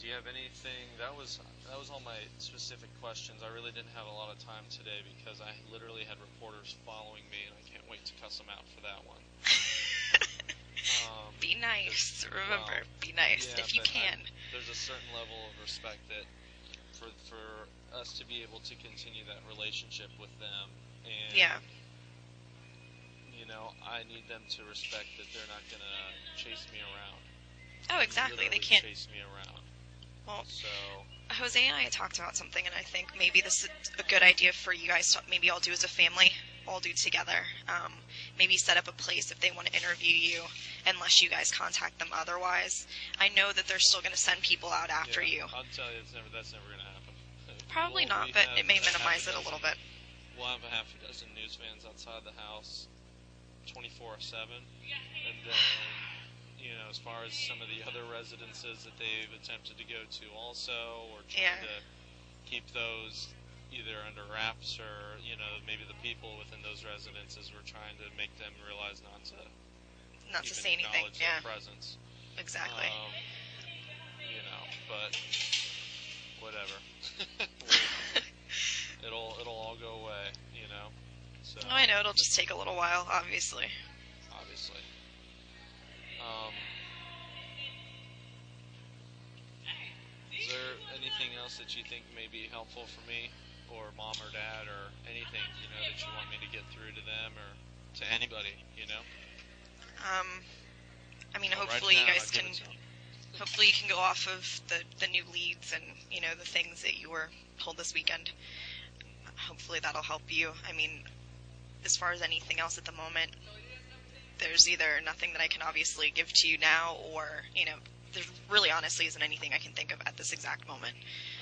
you have anything? That was all my specific questions. I really didn't have a lot of time today because I literally had reporters following me, and I can't wait to cuss them out for that one. Be nice. Remember, be nice if you can. There's a certain level of respect that for us to be able to continue that relationship with them, and you know, I need them to respect that they're not gonna chase me around. Oh, exactly. They can't chase me around. Well, so Jose and I had talked about something, and I think maybe this is a good idea for you guys to maybe all do as a family, all do together. Maybe set up a place if they want to interview you, unless you guys contact them otherwise. I know that they're still going to send people out after you. I'll tell you, that's never going to happen. Probably not, but it may minimize it a little bit. We'll have a half a dozen news vans outside the house 24/7, and then, you know, as far as some of the other residences that they've attempted to go to also, or trying to keep those either under wraps, or, you know, maybe the people within those residences, we're trying to make them realize not to say anything. Their presence. Exactly. You know, but whatever. it'll all go away, you know. So I know it'll just take a little while, obviously. Is there anything else that you think may be helpful for me, or mom or dad, or anything, you know, that you want me to get through to them or to anybody, you know? I mean, hopefully you guys can. Hopefully you can go off of the new leads and, you know, the things that you were told this weekend. Hopefully that'll help you. I mean, as far as anything else at the moment, there's either nothing that I can obviously give to you now, or, you know, there really honestly isn't anything I can think of at this exact moment.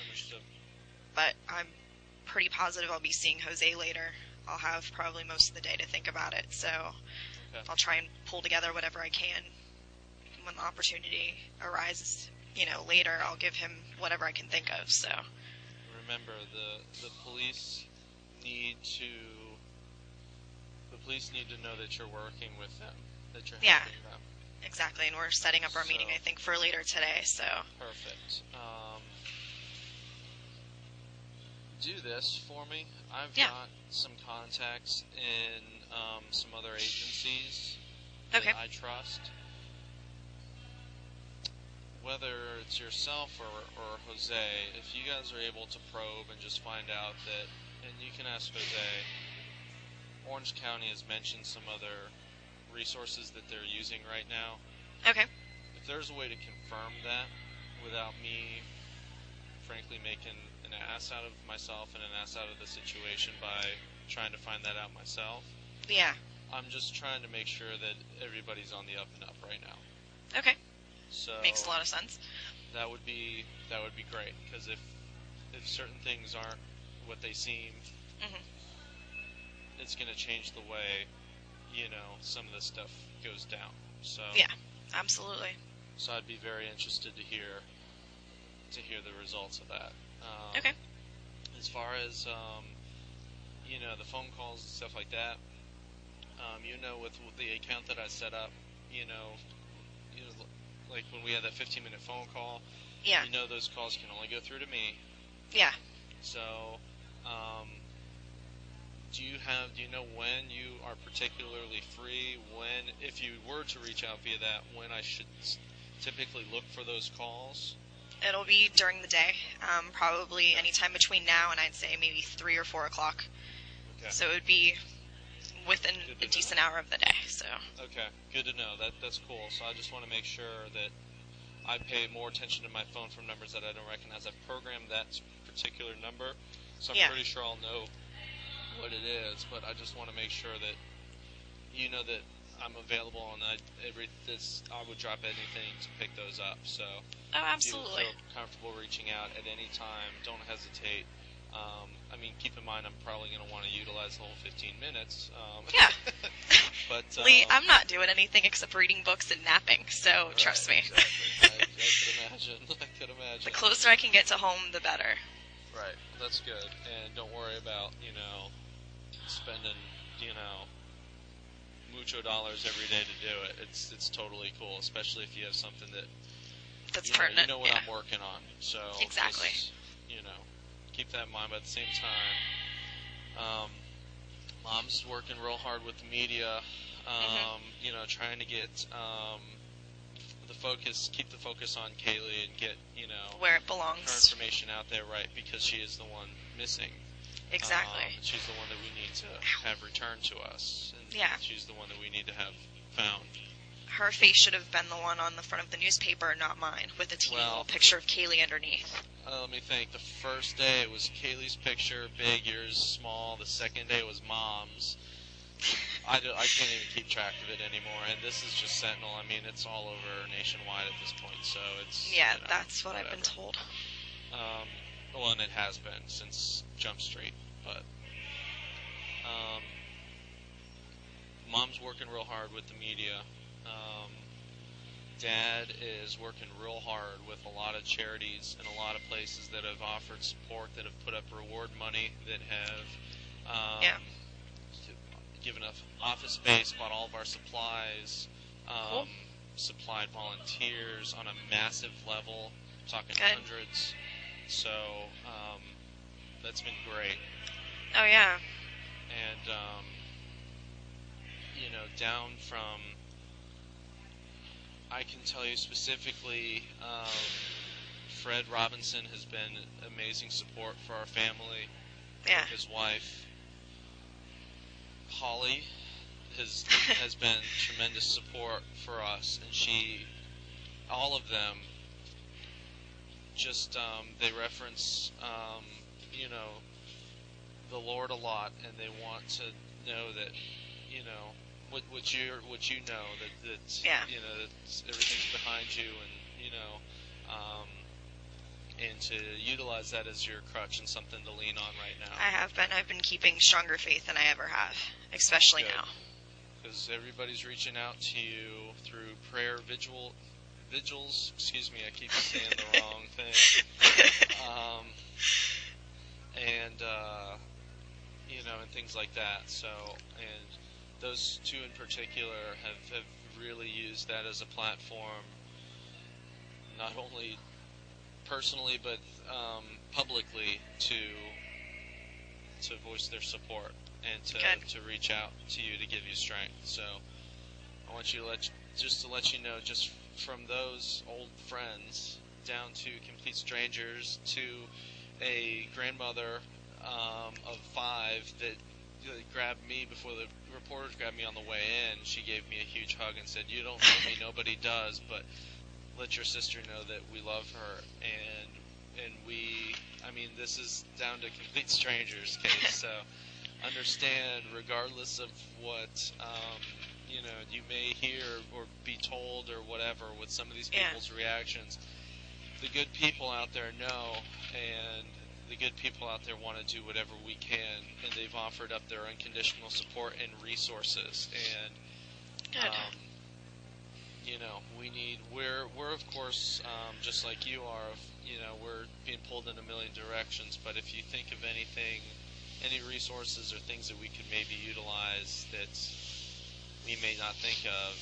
Understood. But I'm pretty positive I'll be seeing Jose later. I'll have probably most of the day to think about it, so I'll try and pull together whatever I can. When the opportunity arises, you know, later, I'll give him whatever I can think of. So remember, the police need to know that you're working with them, that you're helping them. Exactly, and we're setting up our meeting, I think, for later today. So perfect. Do this for me. I've got some contacts in some other agencies that I trust. Whether it's yourself or Jose, if you guys are able to probe and just find out that, and you can ask Jose, Orange County has mentioned some other resources that they're using right now. Okay. If there's a way to confirm that without me, frankly, making an ass out of myself and an ass out of the situation by trying to find that out myself. Yeah. I'm just trying to make sure that everybody's on the up and up right now. Okay. So makes a lot of sense. That would be great, because if certain things aren't what they seem, it's going to change the way, you know, some of this stuff goes down. So yeah, absolutely. So I'd be very interested to hear the results of that. Okay. As far as you know, the phone calls and stuff like that, you know, with the account that I set up, you know, like when we had that 15-minute phone call, you know, those calls can only go through to me. Yeah. So, do you know when you are particularly free? When, if you were to reach out via that, when I should typically look for those calls? It'll be during the day, probably anytime between now and I'd say maybe 3 or 4 o'clock. Okay. So it would be within a decent hour of the day. So okay, good to know. That's cool. So I just want to make sure that I pay more attention to my phone from numbers that I don't recognize. I've programmed that particular number, so I'm pretty sure I'll know what it is. But I just want to make sure that you know that I'm available, and I would drop anything to pick those up. So absolutely. If you feel comfortable reaching out at any time, don't hesitate. I mean, keep in mind, I'm probably going to want to utilize the whole 15 minutes. Yeah. But Lee, I'm not doing anything except reading books and napping, so trust me. Exactly. I could imagine. The closer I can get to home, the better. Right. That's good. And don't worry about, you know, spending, you know, mucho dollars every day to do it. It's totally cool, especially if you have something that that's pertinent. You know what I'm working on. So exactly. Just, keep that in mind. But at the same time, Mom's working real hard with the media. Trying to get keep the focus on Kaylee and get where it belongs, her information out there, right? Because she is the one missing. Exactly. She's the one that we need to have returned to us. And she's the one that we need to have found. Her face should have been the one on the front of the newspaper, not mine, with a teeny little picture of Kaylee underneath. Let me think. The first day it was Kaylee's picture, big, yours small. The second day it was Mom's. I can't even keep track of it anymore. And this is just Sentinel. I mean, it's all over nationwide at this point. So it's that's what whatever. I've been told. And it has been since Jump Street. But Mom's working real hard with the media. Dad is working real hard with a lot of charities and a lot of places that have offered support, that have put up reward money, that have given us office space, bought all of our supplies, supplied volunteers on a massive level, talking hundreds. So that's been great. Oh, yeah. And, down from, I can tell you specifically, Fred Robinson has been amazing support for our family. Yeah. His wife, Holly, has been tremendous support for us, and all of them, just they reference, the Lord a lot, and they want to know that, what you know, that that everything's behind you, and and to utilize that as your crutch and something to lean on right now. I've been keeping stronger faith than I ever have, especially now. Because everybody's reaching out to you through prayer vigils. Excuse me, I keep saying the wrong thing. And things like that. So, and those two in particular have really used that as a platform, not only personally but publicly, to voice their support and to reach out to you to give you strength. So I want you to let you know, just from those old friends down to complete strangers to a grandmother of 5 that grabbed me before the reporters grabbed me on the way in. She gave me a huge hug and said, "You don't know me, nobody does, but let your sister know that we love her." And this is down to complete strangers case. So understand, regardless of what you may hear or be told or whatever with some of these people's reactions, the good people out there know, and the good people out there want to do whatever we can, and they've offered up their unconditional support and resources. And we're of course, just like you are, we're being pulled in a million directions. But if you think of anything, any resources or things that we could maybe utilize that we may not think of,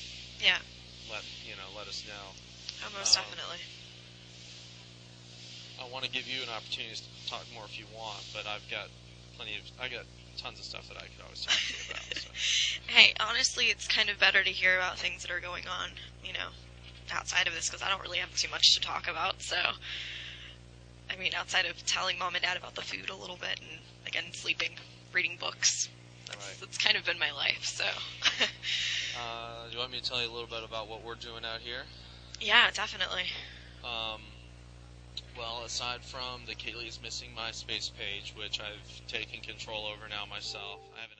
let us know. Oh, most definitely. I want to give you an opportunity to talk more if you want, but I got tons of stuff that I could always talk to you about. So. Hey, honestly, it's kind of better to hear about things that are going on, outside of this, because I don't really have too much to talk about. So, outside of telling Mom and Dad about the food a little bit, and again, sleeping, reading books, that's kind of been my life. So. Do you want me to tell you a little bit about what we're doing out here? Yeah, definitely. Well, aside from the Kaylee's Missing MySpace page, which I've taken control over now myself, I haven't